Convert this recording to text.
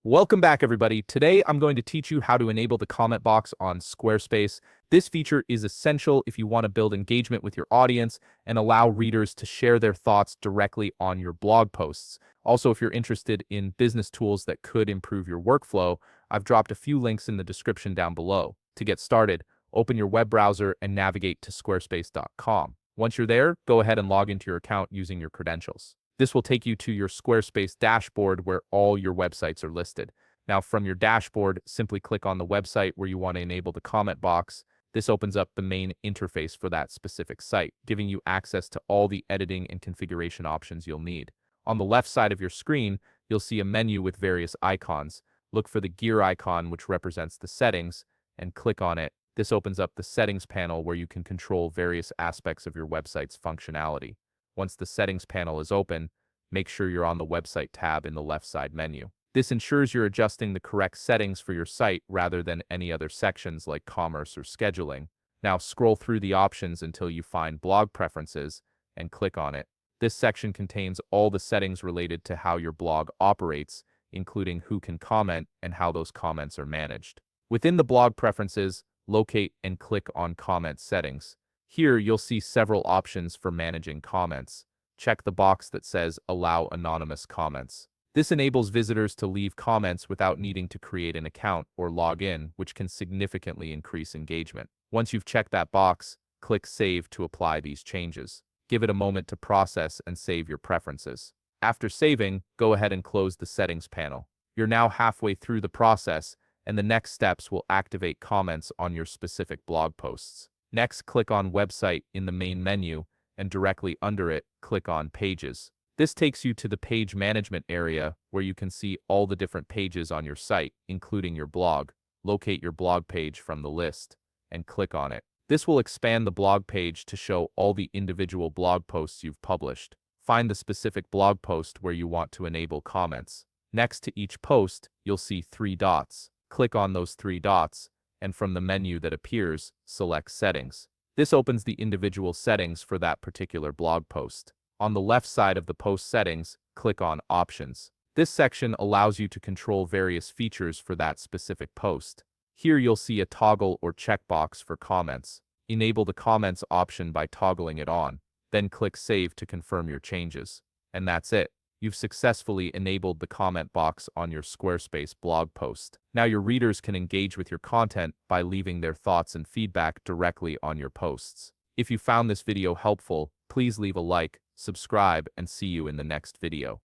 Welcome back, everybody. Today, I'm going to teach you how to enable the comment box on Squarespace. This feature is essential if you want to build engagement with your audience and allow readers to share their thoughts directly on your blog posts. Also, if you're interested in business tools that could improve your workflow, I've dropped a few links in the description down below. To get started, open your web browser and navigate to squarespace.com. Once you're there, go ahead and log into your account using your credentials. This will take you to your Squarespace dashboard where all your websites are listed. Now, from your dashboard, simply click on the website where you want to enable the comment box. This opens up the main interface for that specific site, giving you access to all the editing and configuration options you'll need. On the left side of your screen, you'll see a menu with various icons. Look for the gear icon, which represents the settings, and click on it. This opens up the settings panel where you can control various aspects of your website's functionality. Once the settings panel is open, make sure you're on the website tab in the left side menu. This ensures you're adjusting the correct settings for your site rather than any other sections like commerce or scheduling. Now scroll through the options until you find blog preferences and click on it. This section contains all the settings related to how your blog operates, including who can comment and how those comments are managed. Within the blog preferences, locate and click on comment settings. Here, you'll see several options for managing comments. Check the box that says Allow Anonymous Comments. This enables visitors to leave comments without needing to create an account or log in, which can significantly increase engagement. Once you've checked that box, click Save to apply these changes. Give it a moment to process and save your preferences. After saving, go ahead and close the settings panel. You're now halfway through the process, and the next steps will activate comments on your specific blog posts. Next, click on Website in the main menu, and directly under it, click on Pages. This takes you to the Page Management area, where you can see all the different pages on your site, including your blog. Locate your blog page from the list, and click on it. This will expand the blog page to show all the individual blog posts you've published. Find the specific blog post where you want to enable comments. Next to each post, you'll see 3 dots. Click on those 3 dots, and from the menu that appears, select Settings. This opens the individual settings for that particular blog post. On the left side of the post settings, click on Options. This section allows you to control various features for that specific post. Here you'll see a toggle or checkbox for comments. Enable the comments option by toggling it on. Then click Save to confirm your changes. And that's it. You've successfully enabled the comment box on your Squarespace blog post. Now your readers can engage with your content by leaving their thoughts and feedback directly on your posts. If you found this video helpful, please leave a like, subscribe, and see you in the next video.